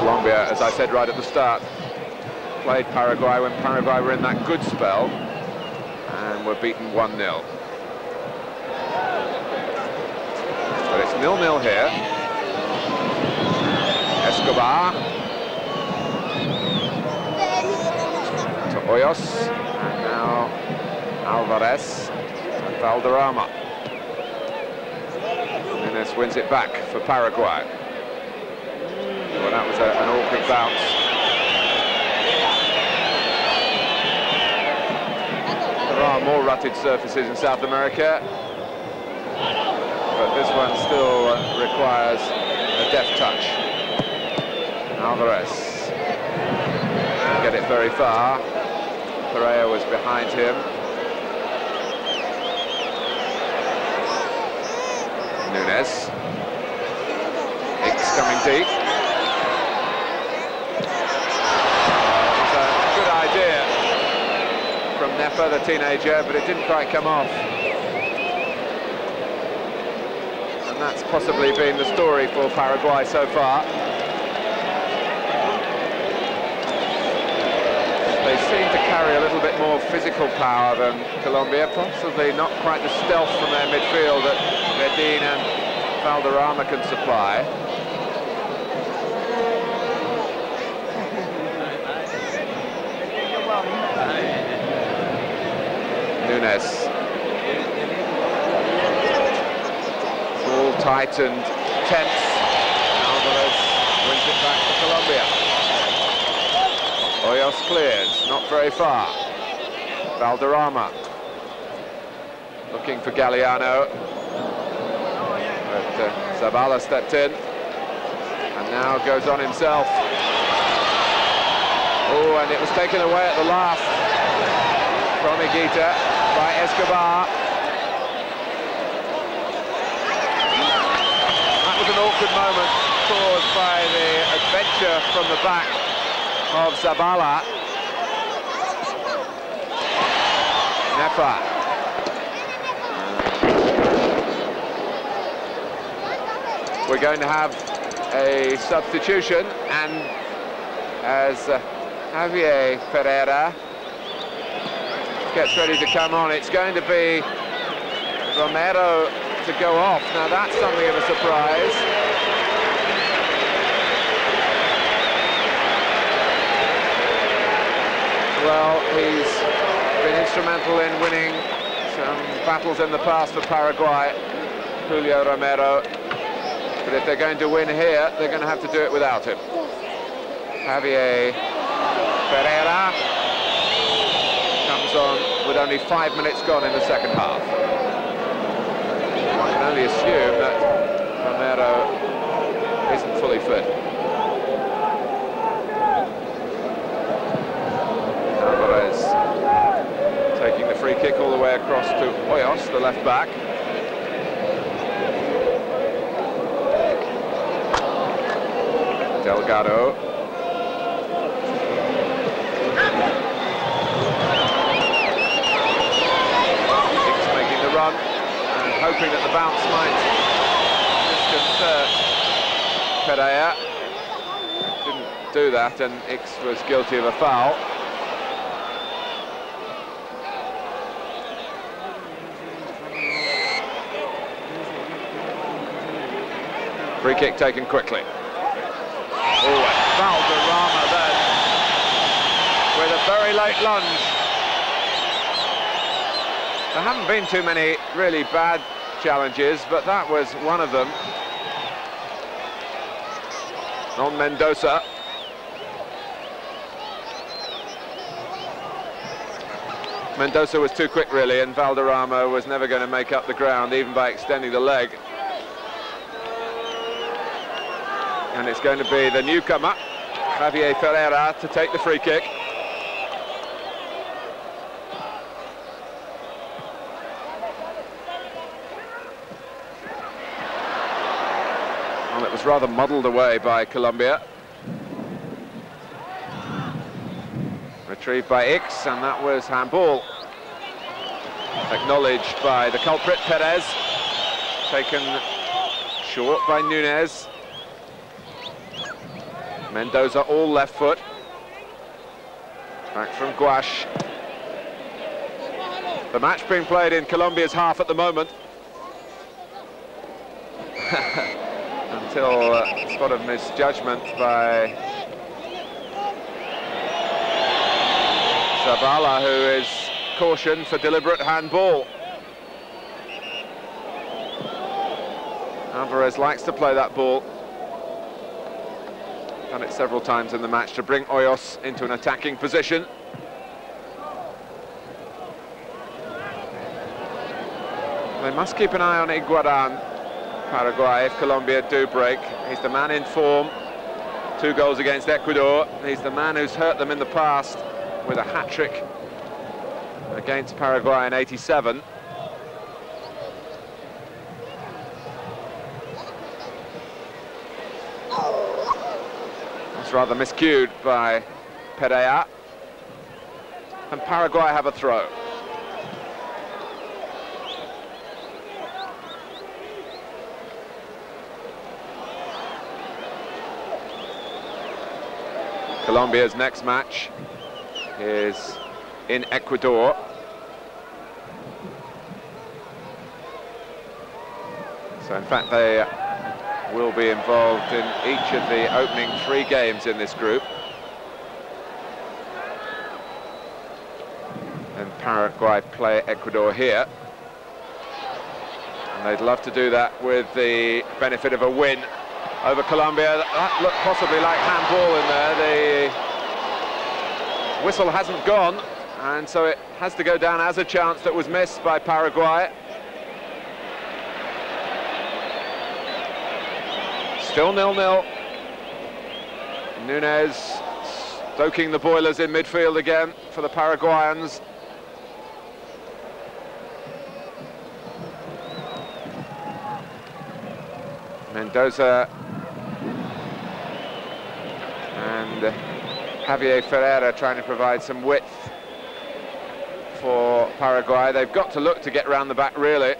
Colombia, as I said right at the start, played Paraguay when Paraguay were in that good spell and were beaten 1-0. But it's 0-0 here. Escobar to Hoyos, and now Alvarez and Valderrama. Nunes wins it back for Paraguay. Well, that was an awkward bounce. There are more rutted surfaces in South America, but this one still requires a deft touch. Alvarez didn't get it very far. Pereira was behind him. Nunes. Hicks coming deep. It's a good idea from Nepa, the teenager, but it didn't quite come off. And that's possibly been the story for Paraguay so far. They seem to carry a little bit more physical power than Colombia, possibly not quite the stealth from their midfield that Verdín and Valderrama can supply. Nunes. All tight and tense. Alvarez wins it back to Colombia. Hoyos clears, not very far. Valderrama looking for Galliano, but Zabala stepped in and now goes on himself. Oh, and it was taken away at the last from Higuita by Escobar. That was an awkward moment caused by the adventure from the back of Zabala. Nepa. We're going to have a substitution, and as Javier Pereira gets ready to come on, it's going to be Romero to go off. Now that's something of a surprise. Well, he's been instrumental in winning some battles in the past for Paraguay, Julio Romero. But if they're going to win here, they're going to have to do it without him. Javier Pereira comes on with only 5 minutes gone in the second half. One can only assume that Romero isn't fully fit. Alvarez taking the free kick all the way across to Hoyos, the left back. Delgado. Hicks making the run and hoping that the bounce might disconcert Pereira. Didn't do that, and Hicks was guilty of a foul. Free kick taken quickly. Oh, and Valderrama then with a very late lunge. There haven't been too many really bad challenges, but that was one of them. On Mendoza. Mendoza was too quick really, and Valderrama was never going to make up the ground even by extending the leg. And it's going to be the newcomer, Javier Pereira, to take the free kick. Well, it was rather muddled away by Colombia. Retrieved by Hicks, and that was handball. Acknowledged by the culprit, Perez. Taken short by Nunes. Mendoza all left foot. Back from Gouache. The match being played in Colombia's half at the moment. Until a spot of misjudgment by Zabala, who is cautioned for deliberate handball. Alvarez likes to play that ball. Done it several times in the match to bring Hoyos into an attacking position. They must keep an eye on Higuaín, Paraguay, if Colombia do break. He's the man in form. 2 goals against Ecuador. He's the man who's hurt them in the past with a hat-trick against Paraguay in '87. It's rather miscued by Perea. And Paraguay have a throw. Colombia's next match is in Ecuador. So in fact they will be involved in each of the opening 3 games in this group. And Paraguay play Ecuador here. And they'd love to do that with the benefit of a win over Colombia. That looked possibly like handball in there. The whistle hasn't gone, and so it has to go down as a chance that was missed by Paraguay. Still 0-0. Núñez stoking the boilers in midfield again for the Paraguayans. Mendoza and Javier Ferreira trying to provide some width for Paraguay. They've got to look to get round the back, really.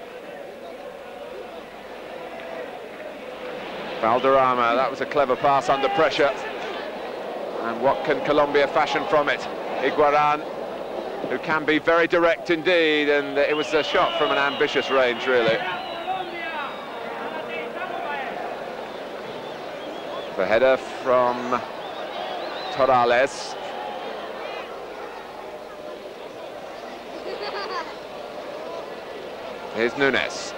Valderrama, that was a clever pass under pressure. And what can Colombia fashion from it? Higuaín, who can be very direct indeed, and it was a shot from an ambitious range, really. The header from Torales. Here's Núñez.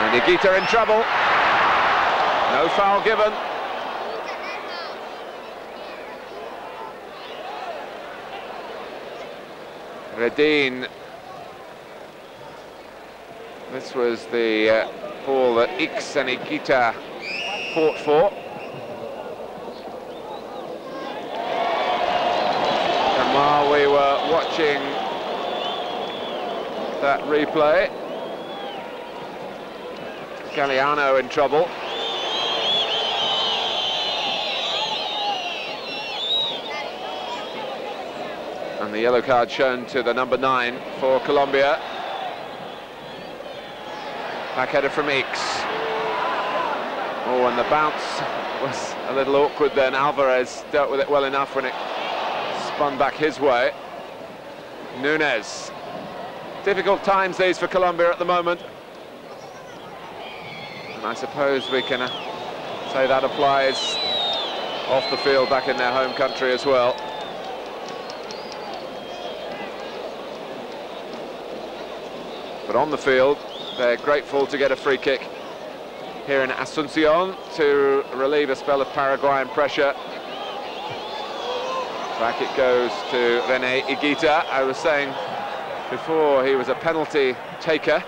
And Higuita in trouble. No foul given. Redin. This was the ball that Ix and Higuita fought for. And while we were watching that replay, Galeano in trouble. And the yellow card shown to the number 9 for Colombia. Back header from Ix. Oh, and the bounce was a little awkward then. Alvarez dealt with it well enough when it spun back his way. Núñez. Difficult times these for Colombia at the moment. And I suppose we can say that applies off the field back in their home country as well. But on the field, they're grateful to get a free kick here in Asunción to relieve a spell of Paraguayan pressure. Back it goes to René Higuita. I was saying before he was a penalty taker.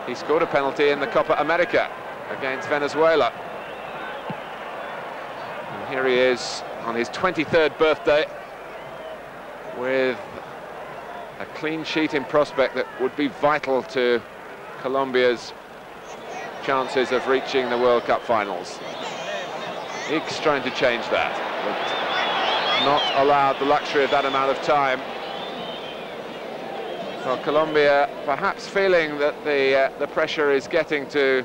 He scored a penalty in the Copa America against Venezuela. And here he is on his 23rd birthday with a clean sheet in prospect that would be vital to Colombia's chances of reaching the World Cup finals. Ix trying to change that, but not allowed the luxury of that amount of time. So Colombia perhaps feeling that the pressure is getting to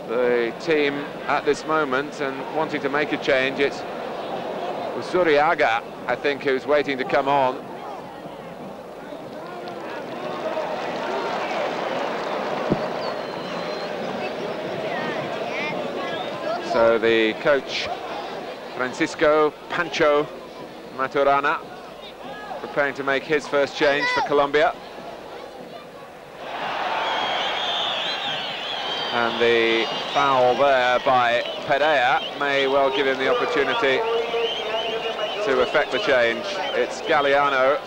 the team at this moment and wanting to make a change. It's Usuriaga, I think, who's waiting to come on. So the coach, Francisco Pancho Maturana, preparing to make his first change for Colombia. And the foul there by Perea may well give him the opportunity to effect the change. It's Galliano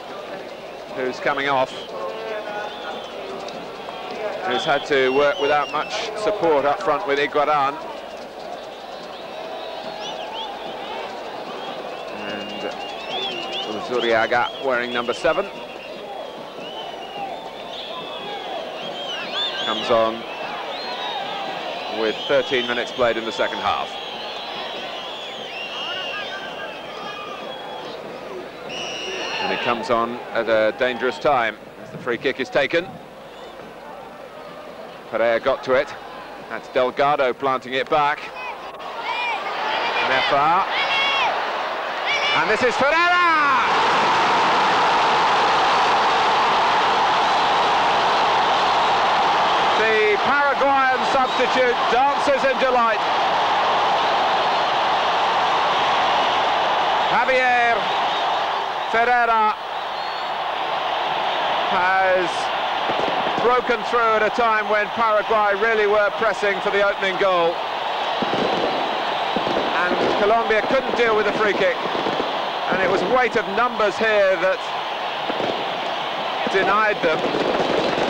who's coming off, who's had to work without much support up front with Higuaran. And Zuriaga wearing number 7. Comes on with 13 minutes played in the second half. And it comes on at a dangerous time as the free kick is taken. Perea got to it. That's Delgado planting it back. Nefa. And this is Ferreira! The Paraguayan substitute dances in delight. Javier Ferreira has broken through at a time when Paraguay really were pressing for the opening goal. And Colombia couldn't deal with the free kick. And it was weight of numbers here that denied them.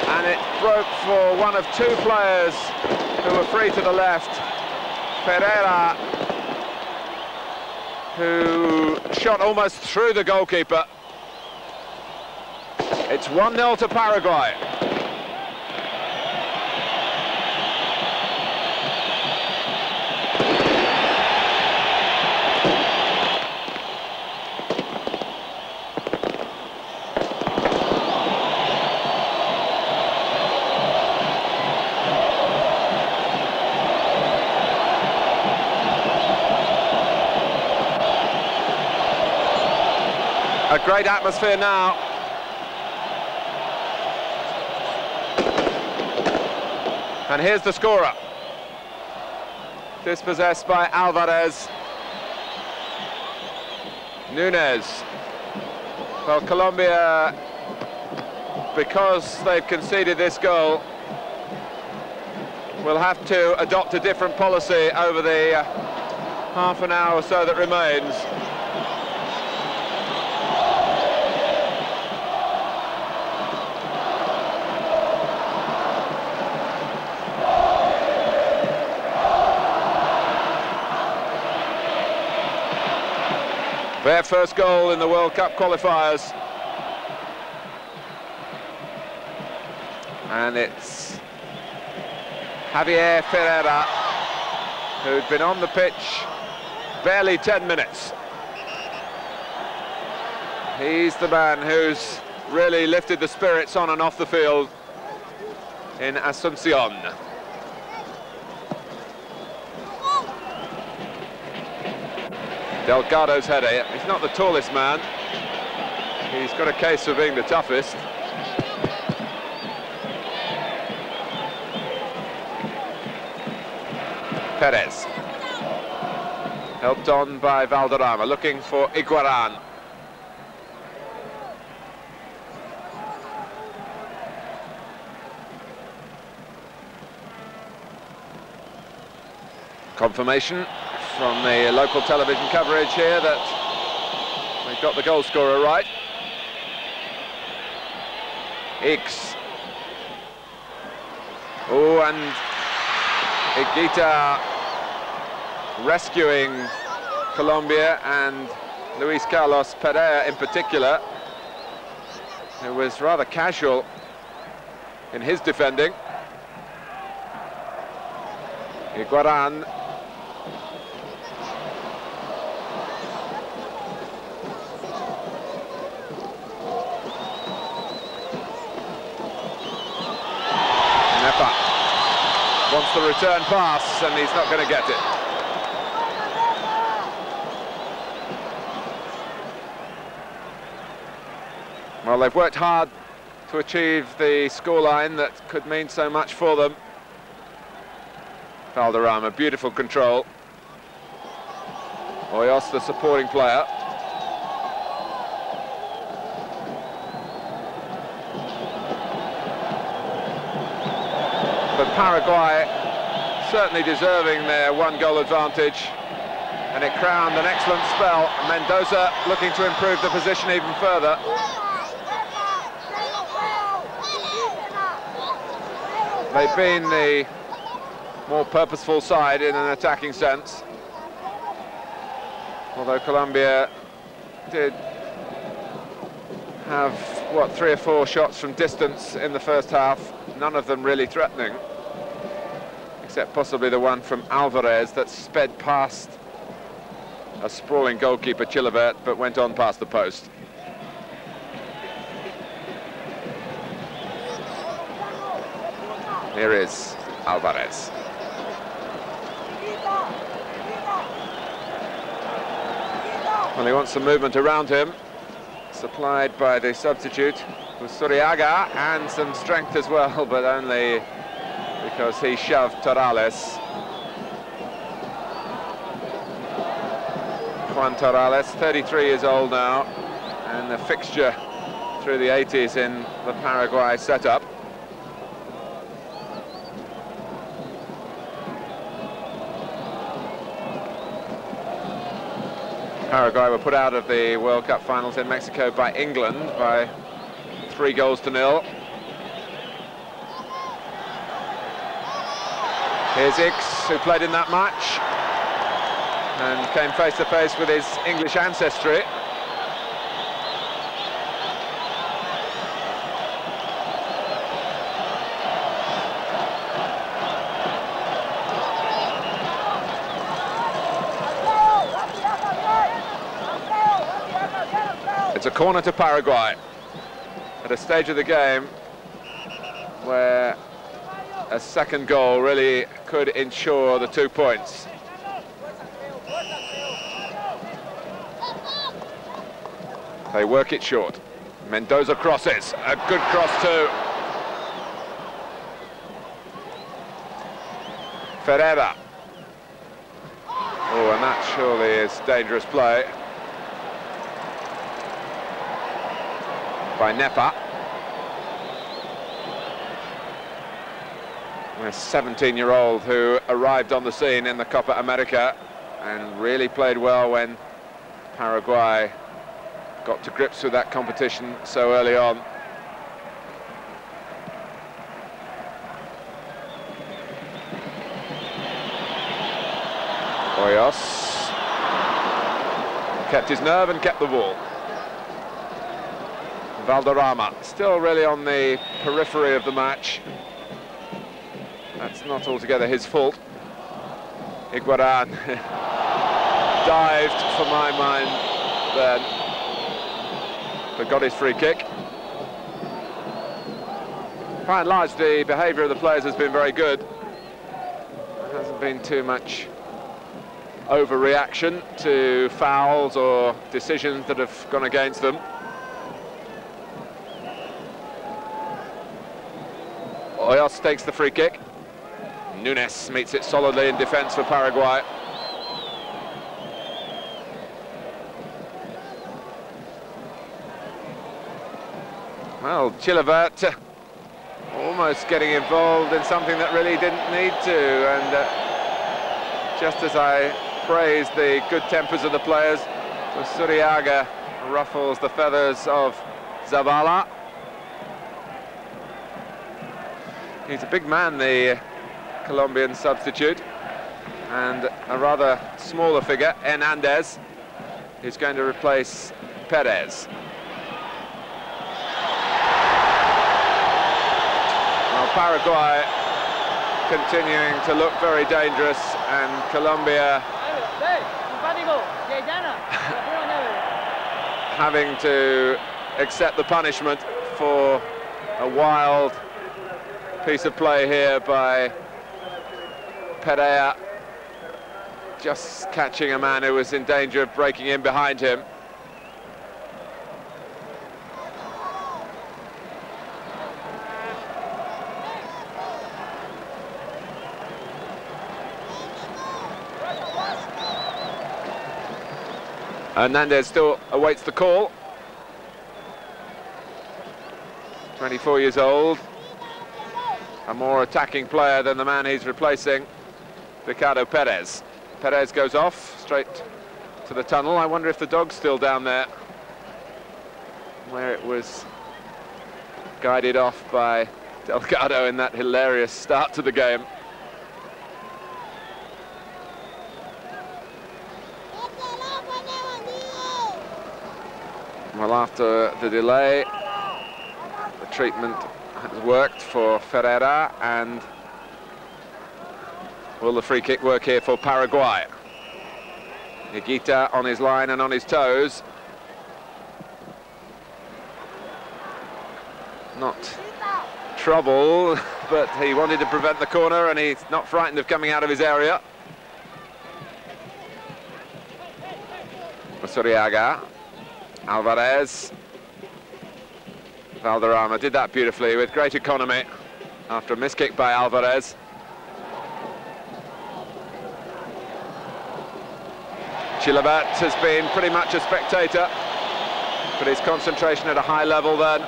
And it broke for one of 2 players who were free to the left. Ferreira, who shot almost through the goalkeeper. It's 1-0 to Paraguay. A great atmosphere now. And here's the scorer. Dispossessed by Alvarez. Núñez. Well, Colombia, because they've conceded this goal, will have to adopt a different policy over the half an hour or so that remains. Their first goal in the World Cup qualifiers. And it's Javier Ferreira, who'd been on the pitch barely 10 minutes. He's the man who's really lifted the spirits on and off the field in Asunción. Delgado's header. He's not the tallest man. He's got a case for being the toughest. Perez. Helped on by Valderrama, looking for Higuaran. Confirmation from the local television coverage here that they've got the goal scorer right. X. Oh, and Higuita rescuing Colombia, and Luis Carlos Perea in particular, who was rather casual in his defending. Higuaran. Wants the return pass, and he's not going to get it. Well, they've worked hard to achieve the scoreline that could mean so much for them. Valderrama, beautiful control. Hoyos, the supporting player. But Paraguay certainly deserving their one-goal advantage, and it crowned an excellent spell. Mendoza looking to improve the position even further. They've been the more purposeful side in an attacking sense, although Colombia did have, what, 3 or 4 shots from distance in the first half, none of them really threatening, except possibly the one from Alvarez that sped past a sprawling goalkeeper, Chilavert, but went on past the post. Here is Alvarez. Well, he wants some movement around him, supplied by the substitute, Usuriaga, and some strength as well, but only because he shoved Torales. Juan Torales, 33 years old now, and a fixture through the 80s in the Paraguay setup. Paraguay were put out of the World Cup finals in Mexico by England by 3-0. Here's Ix, who played in that match and came face to face with his English ancestry. It's a corner to Paraguay at a stage of the game where a second goal really could ensure the 2 points. They work it short. Mendoza crosses, a good cross too. Ferreira. Oh, and that surely is dangerous play by Nepa. A 17-year-old who arrived on the scene in the Copa America and really played well when Paraguay got to grips with that competition so early on. Hoyos kept his nerve and kept the ball. Valderrama still really on the periphery of the match. That's not altogether his fault. Higuaín dived for my mind then, but got his free kick. By and large, the behaviour of the players has been very good. There hasn't been too much overreaction to fouls or decisions that have gone against them. Hoyos takes the free kick. Nunes meets it solidly in defence for Paraguay. Well, Chilavert almost getting involved in something that really didn't need to, and just as I praised the good tempers of the players, Usuriaga ruffles the feathers of Zavala. He's a big man, the Colombian substitute, and a rather smaller figure, Hernandez, is going to replace Perez. Well, Paraguay continuing to look very dangerous, and Colombia having to accept the punishment for a wild piece of play here by Pereira just catching a man who was in danger of breaking in behind him. Hernandez still awaits the call. 24 years old. A more attacking player than the man he's replacing, Ricardo Perez. Perez goes off straight to the tunnel. I wonder if the dog's still down there, where it was guided off by Delgado in that hilarious start to the game. Well, after the delay, the treatment has worked for Ferreira, and will the free kick work here for Paraguay? Higuita on his line and on his toes. Not trouble, but he wanted to prevent the corner, and he's not frightened of coming out of his area. Usuriaga. Alvarez. Valderrama did that beautifully with great economy after a miskick by Alvarez. Chilabat has been pretty much a spectator, but his concentration at a high level then.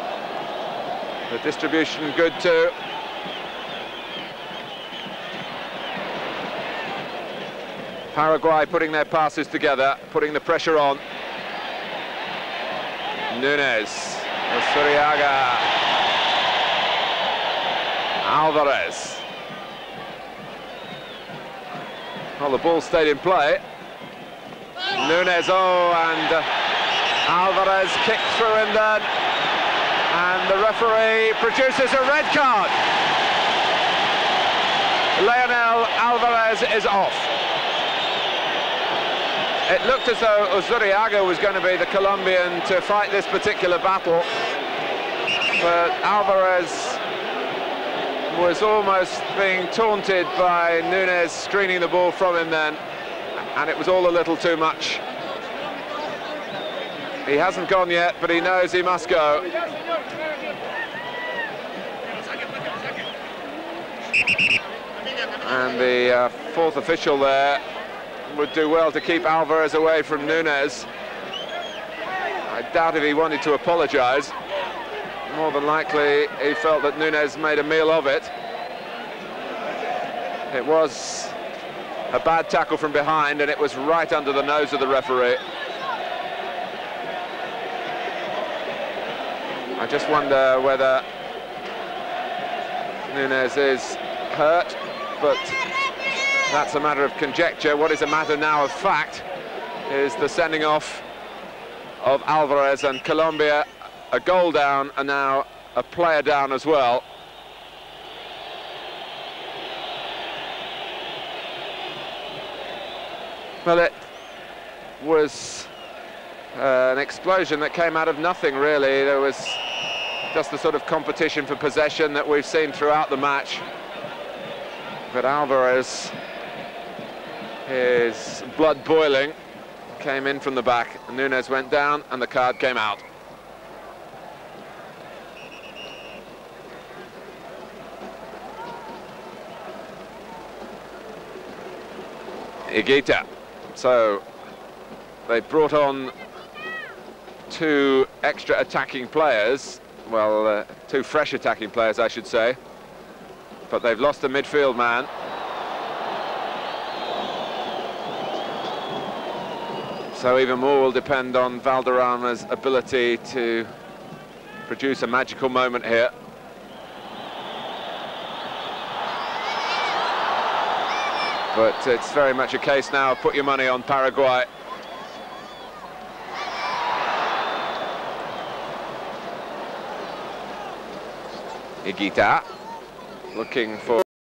The distribution good too. Paraguay putting their passes together, putting the pressure on. Nunes, Usuriaga, Alvarez. Well, the ball stayed in play. Nunes, and Alvarez kicked through him then, and the referee produces a red card. Leonel Alvarez is off. It looked as though Usuriaga was going to be the Colombian to fight this particular battle, but Alvarez was almost being taunted by Nunes screening the ball from him then, and it was all a little too much. He hasn't gone yet, but he knows he must go. And the fourth official there would do well to keep Alvarez away from Nunes. I doubt if he wanted to apologise. More than likely he felt that Nunes made a meal of it. It was a bad tackle from behind, and it was right under the nose of the referee. I just wonder whether Nunes is hurt, but that's a matter of conjecture. What is a matter now of fact is the sending off of Alvarez, and Colombia a goal down and now a player down as well. Well, it was an explosion that came out of nothing, really. There was just the sort of competition for possession that we've seen throughout the match. But Alvarez, his blood boiling, came in from the back. Nunes went down and the card came out. Higuita. So they brought on two extra attacking players, well, two fresh attacking players, I should say, but they've lost a midfield man. So even more will depend on Valderrama's ability to produce a magical moment here. But it's very much a case now of put your money on Paraguay. Higuita looking for